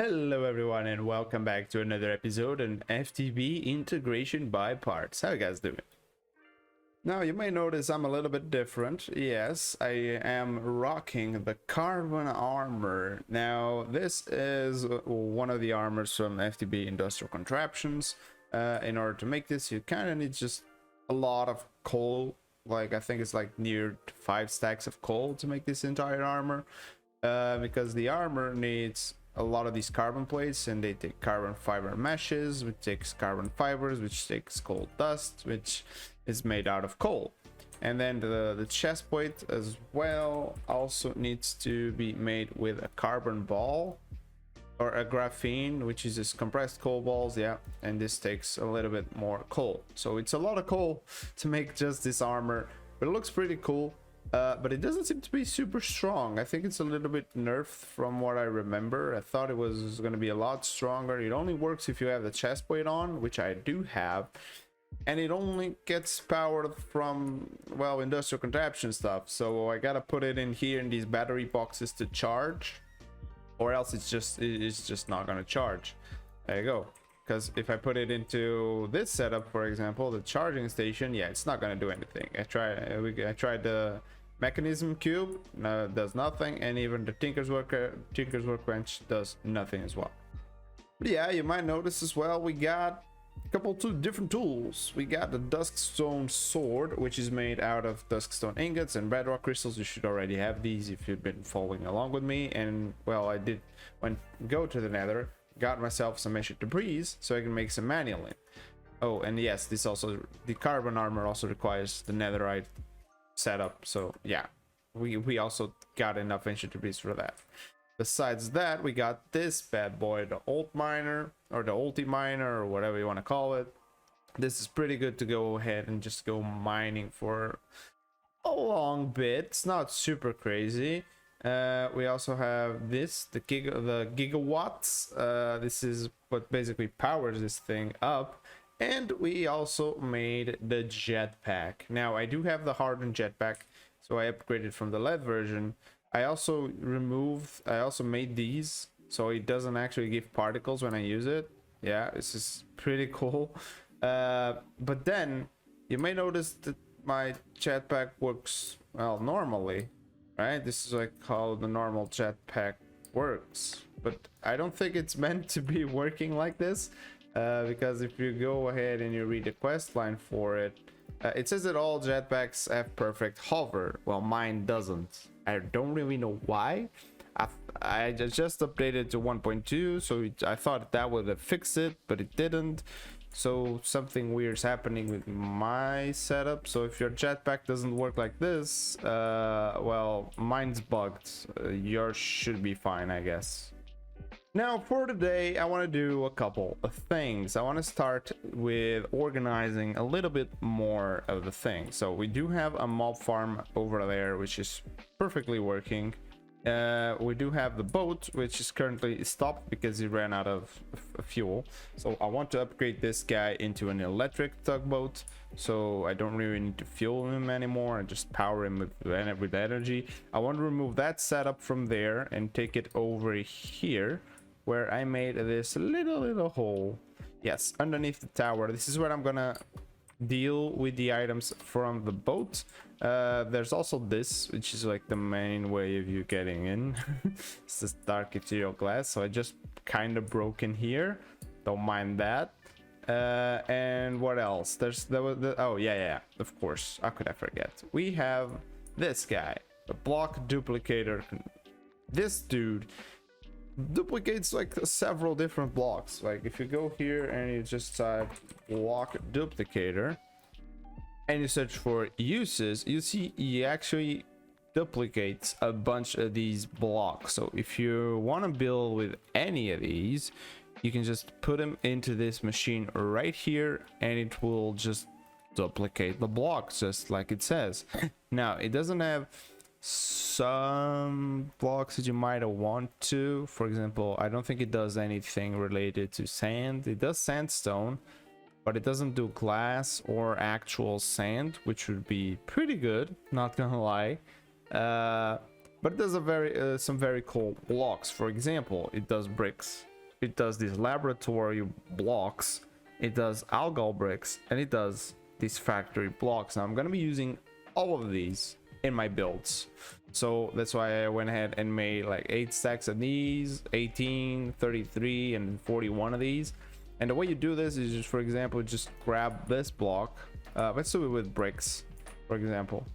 Hello everyone and welcome back to another episode on FTB integration by parts. How you guys doing? Now you may notice I'm a little bit different. Yes, I am rocking the carbon armor. Now this is one of the armors from FTB Industrial Contraptions. In order to make this you kind of need just a lot of coal. Like I think it's like near 5 stacks of coal to make this entire armor. Because the armor needs a lot of these carbon plates, and they take carbon fiber meshes, which takes carbon fibers, which takes coal dust, which is made out of coal. And then the chest plate as well also needs to be made with a carbon ball or a graphene, which is just compressed coal balls. Yeah, and this takes a little bit more coal, so it's a lot of coal to make just this armor, but it looks pretty cool. But it doesn't seem to be super strong. I think it's a little bit nerfed from what I remember. I thought it was going to be a lot stronger. It only works if you have the chest plate on, which I do have. And it only gets powered from, well, industrial contraption stuff. So I gotta put it in here in these battery boxes to charge. Or else it's just not gonna charge. There you go. Because if I put it into this setup, for example, the charging station, yeah, it's not gonna do anything. I tried the mechanism cube, no, it does nothing, and even the Tinker's Workbench does nothing as well. But yeah, you might notice as well, we got a couple two different tools. We got the Duskstone sword, which is made out of Duskstone ingots and bedrock crystals. You should already have these if you've been following along with me. And well, I did go to the Nether, got myself some ancient debris so I can make some manually. Oh, and yes, this also, the carbon armor also requires the netherite setup, so yeah, we also got enough ancient debris for that. Besides that, we got this bad boy, the Alt Miner, or the Ulti Miner, or whatever you want to call it. This is pretty good to go ahead and just go mining for a long bit. It's not super crazy. We also have this, the gigawatts. This is what basically powers this thing up. And we also made the jetpack. Now I do have the hardened jetpack, so I upgraded from the lead version. I also made these so it doesn't actually give particles when I use it. Yeah, this is pretty cool. But then you may notice that my jetpack works, well, normally, right? This is like how the normal jetpack works, but I don't think it's meant to be working like this. Because if you go ahead and you read the quest line for it, it says that all jetpacks have perfect hover. Well, mine doesn't. I don't really know why. I just updated to 1.2, so I thought that would have fixed it, but it didn't. So something weird's happening with my setup. So if your jetpack doesn't work like this, well, mine's bugged. Yours should be fine, I guess. Now for today, I want to do a couple of things. I want to start with organizing a little bit more of the thing. So we do have a mob farm over there, which is perfectly working. We do have the boat, which is currently stopped because he ran out of fuel. So I want to upgrade this guy into an electric tugboat, so I don't really need to fuel him anymore. I just power him with energy. I want to remove that setup from there and take it over here, where I made this little hole. Yes, underneath the tower. This is where I'm gonna deal with the items from the boat. There's also this, which is like the main way of you getting in. It's this dark ethereal glass, so I just kind of broke in here. Don't mind that. And what else? Oh yeah, of course, how could I forget? We have this guy, the block duplicator. This dude duplicates like several different blocks. Like if you go here and you just type block duplicator and you search for uses, you see he actually duplicates a bunch of these blocks. So if you want to build with any of these, you can just put them into this machine right here and it will just duplicate the blocks just like it says. Now it doesn't have some blocks that you might want to. For example, I don't think it does anything related to sand. It does sandstone, but it doesn't do glass or actual sand, which would be pretty good, not gonna lie. But it does some very cool blocks. For example, it does bricks. it does these laboratory blocks, it does algal bricks, and it does these factory blocks. Now I'm gonna be using all of these in my builds, so that's why I went ahead and made like 8 stacks of these, 18, 33, and 41 of these. And the way you do this is just, for example, just grab this block. Let's do it with bricks, for example.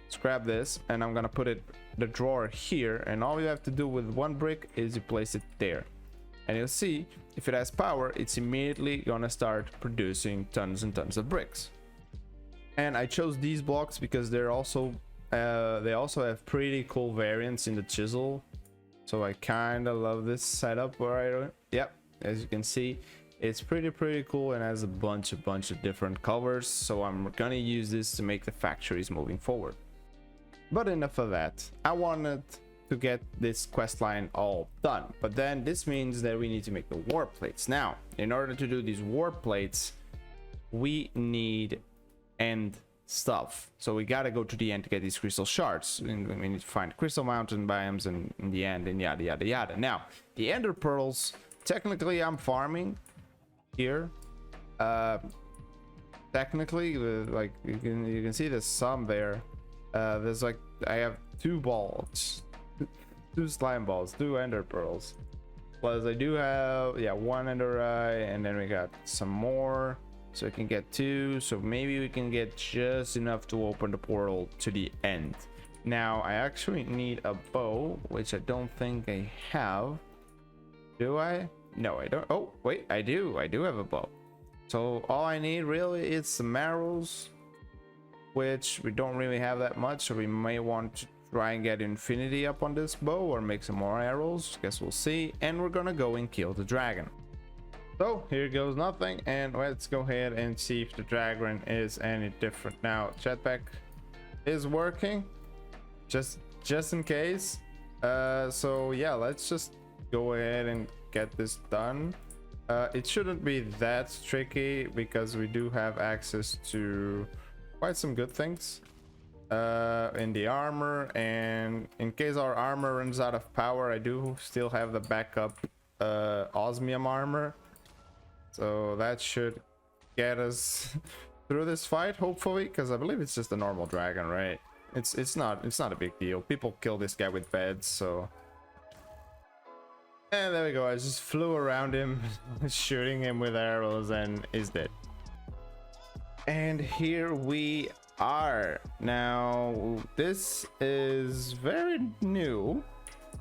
Let's grab this, and I'm gonna put it the drawer here, and all you have to do with one brick is you place it there, and you'll see if it has power, it's immediately gonna start producing tons and tons of bricks. And I chose these blocks because they're also they also have pretty cool variants in the chisel, so I kind of love this setup. Right, yep, as you can see, it's pretty cool and has a bunch of different colors, so I'm gonna use this to make the factories moving forward. But enough of that. I wanted to get this quest line all done, but then this means that we need to make the warp plates. Now, in order to do these warp plates, we need end stuff, so we gotta go to the end to get these crystal shards, and we need to find crystal mountain biomes and in the end, and yada yada yada. Now, the ender pearls, technically I'm farming here. Technically, like you can see there's some there. There's like, I have 2 balls, 2 slime balls, 2 ender pearls, plus I do have 1 ender eye, and then we got some more, so I can get 2, so maybe we can get just enough to open the portal to the end. Now I actually need a bow, which I don't think I have. Do I? No, I don't. Oh wait, I do have a bow. So all I need really is some arrows, which we don't really have that much, so we may want to try and get infinity up on this bow or make some more arrows. Guess we'll see. And we're gonna go and kill the dragon. So here goes nothing, and let's go ahead and see if the dragon is any different. Now jetpack is working, just in case. So yeah, let's just go ahead and get this done. It shouldn't be that tricky because we do have access to quite some good things in the armor, and in case our armor runs out of power, I do still have the backup osmium armor, so that should get us through this fight, hopefully, because I believe it's just a normal dragon, right? It's not a big deal. People kill this guy with beds, so. And there we go, I just flew around him shooting him with arrows, and he's dead. And here we are. Now this is very new.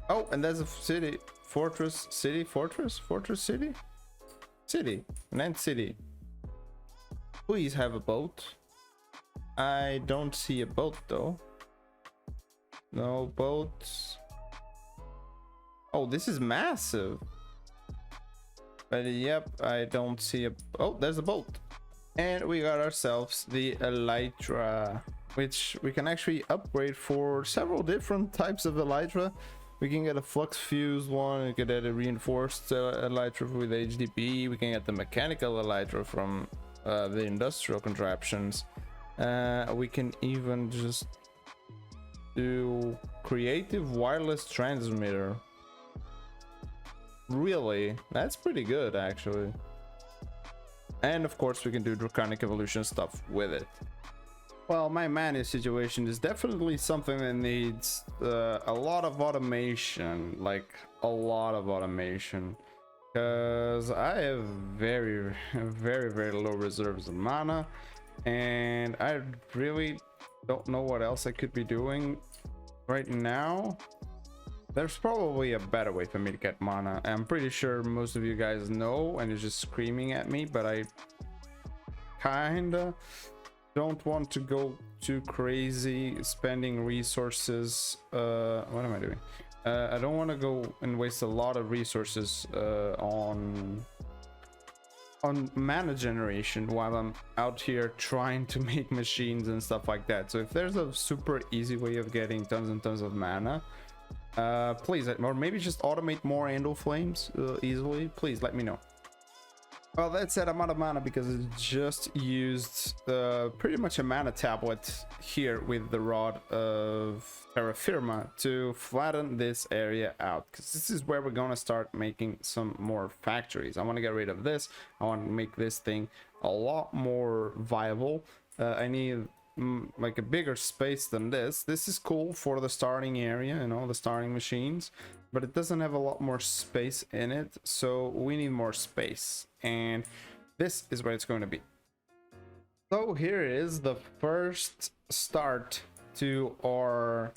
Oh, and there's a city, fortress, city, fortress, city, an end city. Please have a boat. I don't see a boat though. No boats. Oh, this is massive. But yep, I don't see a. Oh, there's a boat. And we got ourselves the elytra, which we can actually upgrade for several different types of elytra. We can get a flux fused one, we can get a reinforced elytra with HDP, we can get the mechanical elytra from the industrial contraptions. We can even just do creative wireless transmitter. Really? That's pretty good actually. And of course we can do draconic evolution stuff with it. Well, my mana situation is definitely something that needs a lot of automation, like a lot of automation, because I have very low reserves of mana, and I really don't know what else I could be doing right now. There's probably a better way for me to get mana. I'm pretty sure most of you guys know and you're just screaming at me, but I kinda don't want to go too crazy spending resources. What am I doing? I don't want to go and waste a lot of resources on mana generation while I'm out here trying to make machines and stuff like that. So if there's a super easy way of getting tons and tons of mana, please, or maybe just automate more Andal flames easily, please let me know. Well, that said, I'm out of mana because it just used pretty much a mana tablet here with the rod of terra firma to flatten this area out, because this is where we're gonna start making some more factories. I want to get rid of this. I want to make this thing a lot more viable. I need like a bigger space than this. This is cool for the starting area, you know, the starting machines, but it doesn't have a lot more space in it, so we need more space, and this is where it's going to be. So here is the first start to our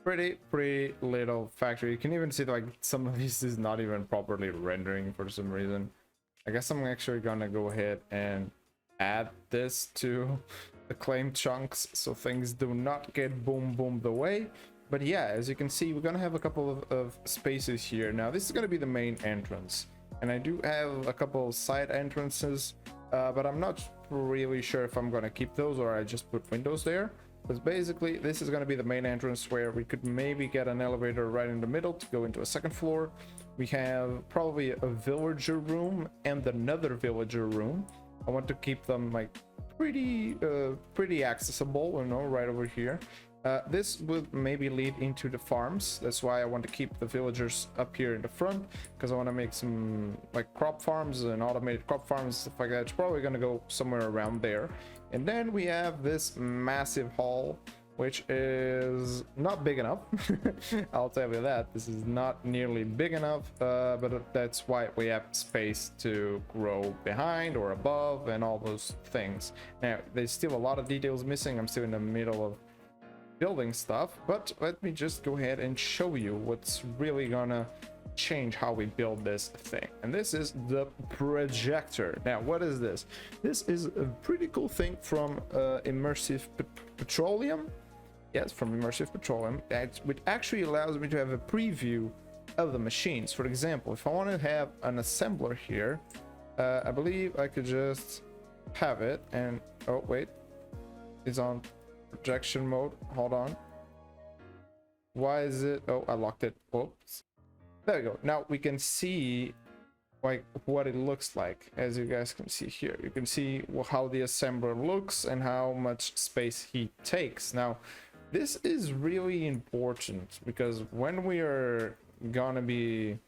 pretty little factory. You can even see like some of this is not even properly rendering for some reason. I guess I'm actually gonna go ahead and add this to the claim chunks so things do not get boomed away. But yeah, as you can see, we're gonna have a couple of spaces here. Now this is gonna be the main entrance, and I do have a couple of side entrances, but I'm not really sure if I'm gonna keep those or I just put windows there. But basically this is gonna be the main entrance, where we could maybe get an elevator right in the middle to go into a second floor. We have probably a villager room and another villager room. I want to keep them like pretty accessible, you know, right over here. This would maybe lead into the farms. That's why I want to keep the villagers up here in the front, because I want to make some like crop farms and automated crop farms, stuff like that. It's probably going to go somewhere around there. And then we have this massive hall, which is not big enough. I'll tell you that. This is not nearly big enough, but that's why we have space to grow behind or above and all those things. Now, there's still a lot of details missing. I'm still in the middle of building stuff, but let me just go ahead and show you what's really gonna change how we build this thing. And this is the projector. Now, what is this? This is a pretty cool thing from Immersive Petroleum. Yes, from Immersive Petroleum, which actually allows me to have a preview of the machines. For example, if I want to have an assembler here, I believe I could just have it, and oh wait, it's on projection mode. Hold on. Why is it? Oh, I locked it. Oops. There we go. Now we can see like what it looks like. As you guys can see here, you can see how the assembler looks and how much space he takes. Now this is really important, because when we are gonna be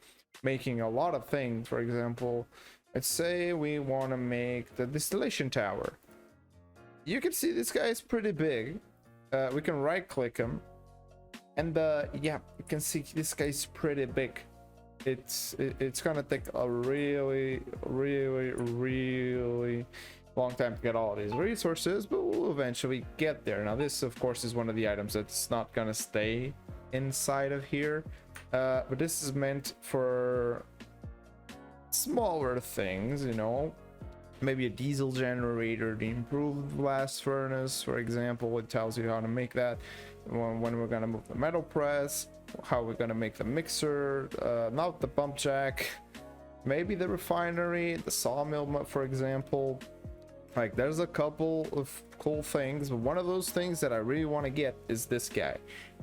making a lot of things, for example, let's say we want to make the distillation tower. You can see this guy is pretty big. We can right click him, and yeah, you can see this guy's pretty big. It's gonna take a really long time to get all these resources, but we'll eventually get there. Now this of course is one of the items that's not gonna stay inside of here, but this is meant for smaller things, you know, maybe a diesel generator, the improved blast furnace, for example. It tells you how to make that, when we're gonna move the metal press, how we're gonna make the mixer, not the pump jack, maybe the refinery, the sawmill, for example. Like, there's a couple of cool things, but one of those things that I really want to get is this guy,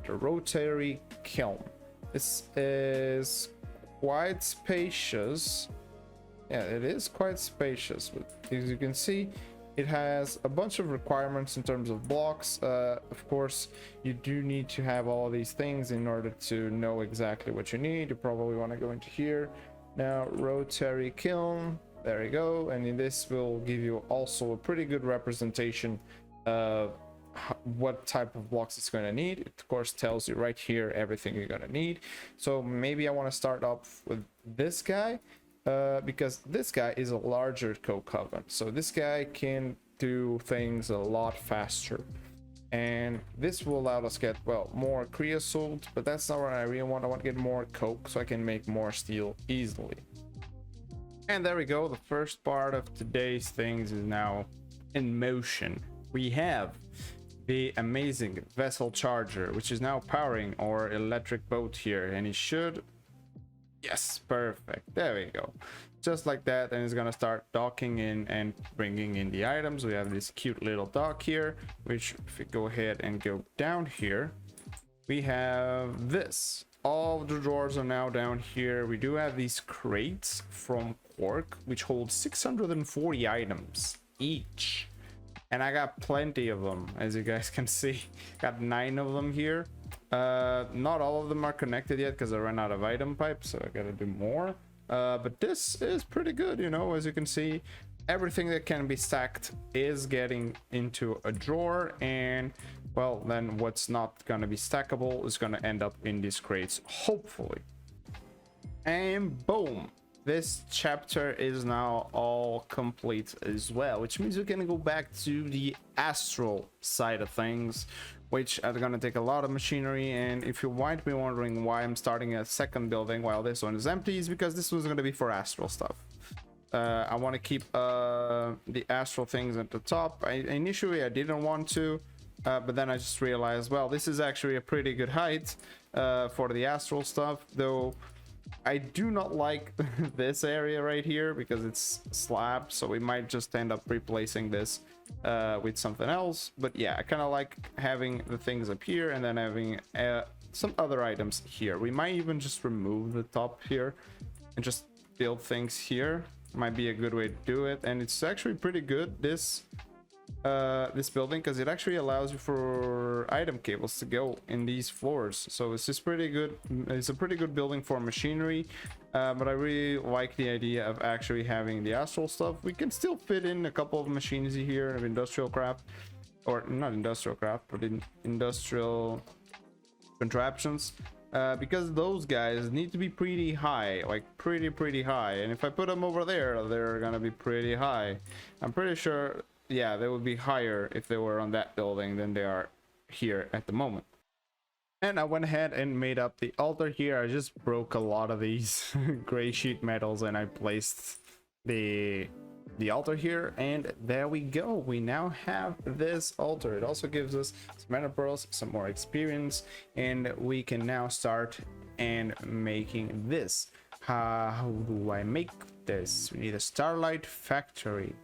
the rotary kiln. This is quite spacious. Yeah, it is quite spacious, but as you can see, it has a bunch of requirements in terms of blocks. Of course, you do need to have all these things in order to know exactly what you need. You probably want to go into here. Now, rotary kiln, there you go. And this will give you also a pretty good representation of what type of blocks it's going to need. It of course tells you right here everything you're going to need. So maybe I want to start off with this guy, because this guy is a larger coke oven, so this guy can do things a lot faster, and this will allow us get, well, more creosote, but that's not what I really want. I want to get more coke so I can make more steel easily. And there we go, the first part of today's things is now in motion. We have the amazing vessel charger, which is now powering our electric boat here, and it should, yes, perfect, there we go, just like that. And it's gonna start docking in and bringing in the items. We have this cute little dock here, which if we go ahead and go down here, we have this, all the drawers are now down here. We do have these crates from Quark, which hold 640 items each. And I got plenty of them, as you guys can see. Got 9 of them here. Not all of them are connected yet because I ran out of item pipes, so I gotta do more. But this is pretty good, you know, as you can see. Everything that can be stacked is getting into a drawer, and well, then what's not gonna be stackable is gonna end up in these crates, hopefully. And boom, this chapter is now all complete as well, which means we can go back to the astral side of things, which are gonna take a lot of machinery. And if you might be wondering why I'm starting a second building while this one is empty, is because this was gonna be for astral stuff. I want to keep the astral things at the top. Initially I didn't want to, but then I just realized, well, this is actually a pretty good height for the astral stuff, though I do not like this area right here because it's slab, so we might just end up replacing this with something else. But yeah, I kind of like having the things up here and then having some other items here. We might even just remove the top here and just build things here. Might be a good way to do it. And it's actually pretty good, this building, because it actually allows you for item cables to go in these floors. So it's just pretty good. It's a pretty good building for machinery, but I really like the idea of actually having the astral stuff. We can still fit in a couple of machines here of industrial craft, or not industrial craft, but in industrial contraptions. Because those guys need to be pretty high, like pretty high, and if I put them over there, they're gonna be pretty high. I'm pretty sure, yeah, they would be higher if they were on that building than they are here at the moment. And I went ahead and made up the altar here. I just broke a lot of these gray sheet metals and I placed the altar here, and there we go. We now have this altar. It also gives us some ender pearls, some more experience, and we can now start and making this. How do I make this? We need a starlight factory,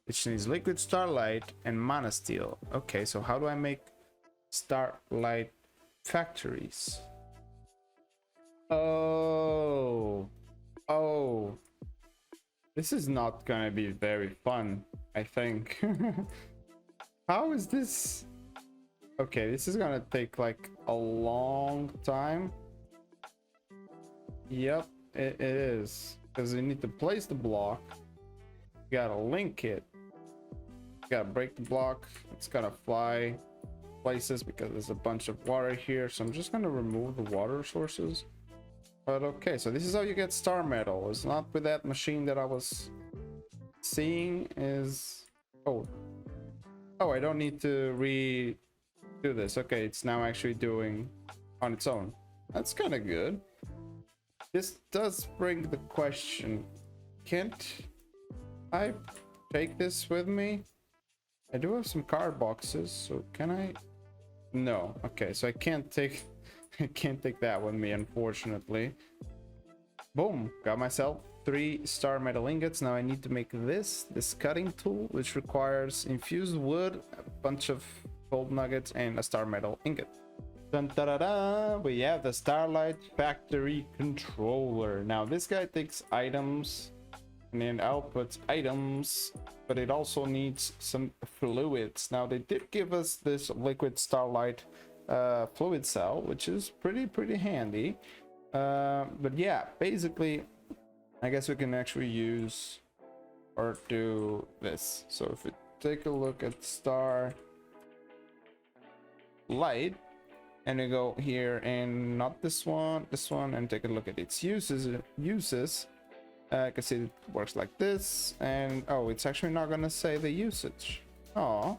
which needs liquid starlight and mana steel. Okay, so how do I make starlight factories? Oh, this is not gonna be very fun, I think. How is this? Okay, this is gonna take like a long time. Yep, it is, because you need to place the block, you gotta link it, you gotta break the block, it's gonna fly places because there's a bunch of water here. So I'm just gonna remove the water sources. But okay, so this is how you get star metal. It's not with that machine that I was seeing. Is oh, I don't need to redo this. Okay, it's now actually doing on its own. That's kind of good. This does bring the question, can't I take this with me? I do have some card boxes, so can I? No. Okay, so I can't take that with me, unfortunately. Boom, got myself 3 star metal ingots. Now I need to make this cutting tool, which requires infused wood, a bunch of gold nuggets, and a star metal ingot. Dun, da, da, da. We have the Starlight Factory controller. Now this guy takes items and then outputs items, but it also needs some fluids. Now they did give us this liquid starlight fluid cell, which is pretty handy. But yeah, basically I guess we can actually use or do this. So if we take a look at star light, and we go here and not this one, and take a look at its uses. I can see it works like this, and oh, it's actually not gonna say the usage. Oh,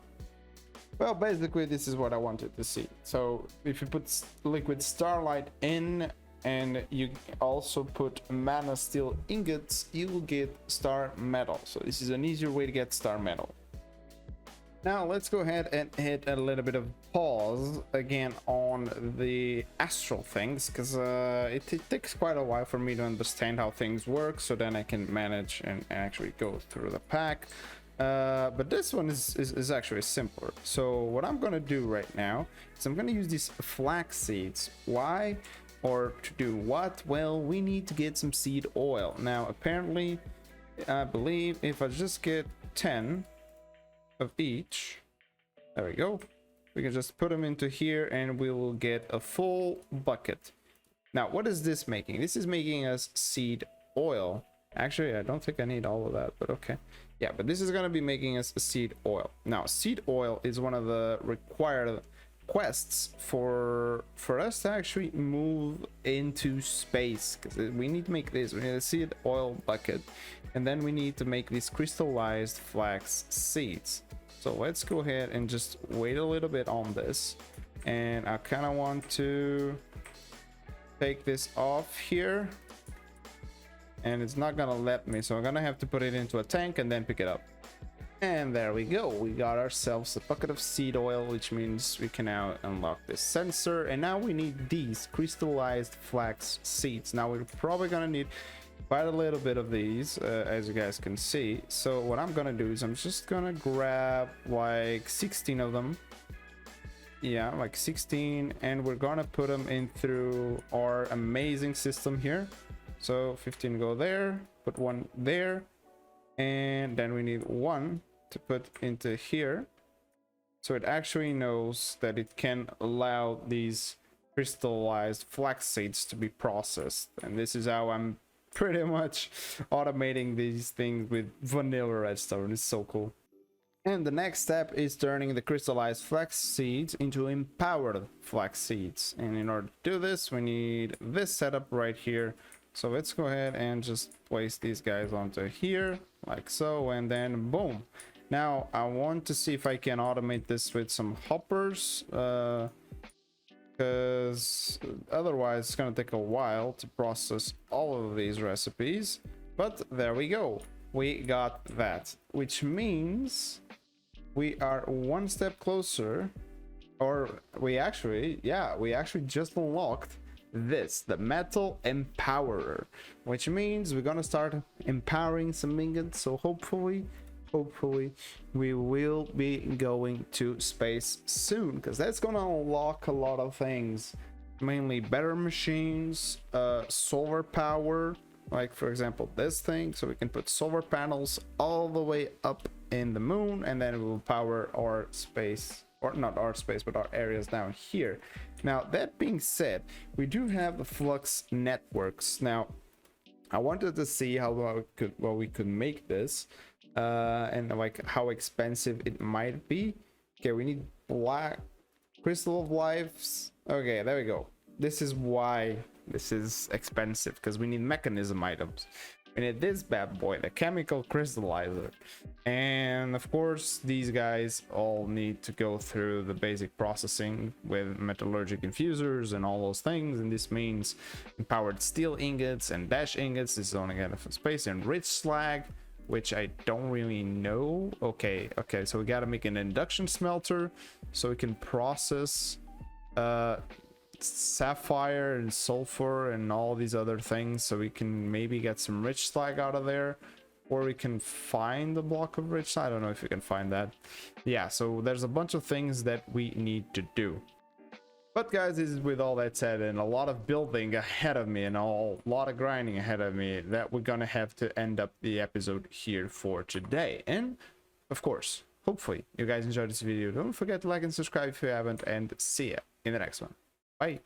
well, basically this is what I wanted to see. So if you put liquid starlight in and you also put mana steel ingots, you will get star metal. So this is an easier way to get star metal. Now let's go ahead and hit a little bit of pause again on the astral things, because it takes quite a while for me to understand how things work, so then I can manage and actually go through the pack. But this one is actually simpler. So what I'm gonna do right now is I'm gonna use these flax seeds. Why? Or to do what? Well, we need to get some seed oil. Now, apparently, I believe if I just get 10 of each, there we go. We can just put them into here and we will get a full bucket. Now, what is this making? This is making us seed oil. Actually, I don't think I need all of that, but okay. Yeah, but this is going to be making us a seed oil. Now, seed oil is one of the required quests for us to actually move into space, because we need to make this. We need a seed oil bucket, and then we need to make these crystallized flax seeds. So let's go ahead and just wait a little bit on this, and I kind of want to take this off here, and it's not gonna let me, so I'm gonna have to put it into a tank and then pick it up. And there we go, we got ourselves a bucket of seed oil, which means we can now unlock this sensor. And now we need these crystallized flax seeds. Now we're probably gonna need quite a little bit of these, as you guys can see. So what I'm gonna do is I'm just gonna grab like 16 of them. Yeah, like 16, and we're gonna put them in through our amazing system here. So 15 go there, put one there, and then we need one to put into here, so it actually knows that it can allow these crystallized flax seeds to be processed. And this is how I'm pretty much automating these things with vanilla redstone. It's so cool. And the next step is turning the crystallized flax seeds into empowered flax seeds. And in order to do this, we need this setup right here. So let's go ahead and just place these guys onto here, like so, and then boom. Now I want to see if I can automate this with some hoppers, because otherwise it's gonna take a while to process all of these recipes. But there we go, we got that, which means we are one step closer, or we actually just unlocked this, the metal empowerer, which means we're gonna start empowering some ingots. So hopefully we will be going to space soon, because that's gonna unlock a lot of things, mainly better machines, solar power, like for example this thing, so we can put solar panels all the way up in the moon, and then it will power our space, or not our space, but our areas down here. Now that being said, we do have the flux networks. Now I wanted to see how we could make this, and like how expensive it might be. Okay, we need black crystal of lives. Okay, there we go. This is why this is expensive, because we need mechanism items. We need this bad boy, the chemical crystallizer, and of course these guys all need to go through the basic processing with metallurgic infusers and all those things. And this means empowered steel ingots and dash ingots. This is only got enough space, and rich slag, which I don't really know. Okay, so we gotta make an induction smelter so we can process sapphire and sulfur and all these other things, so we can maybe get some rich slag out of there, or we can find the block of rich slag. I don't know if we can find that. Yeah, so there's a bunch of things that we need to do. But guys, this is with all that said, and a lot of building ahead of me and a lot of grinding ahead of me, that we're gonna have to end up the episode here for today. And of course, hopefully you guys enjoyed this video. Don't forget to like and subscribe if you haven't, and see ya in the next one. Bye.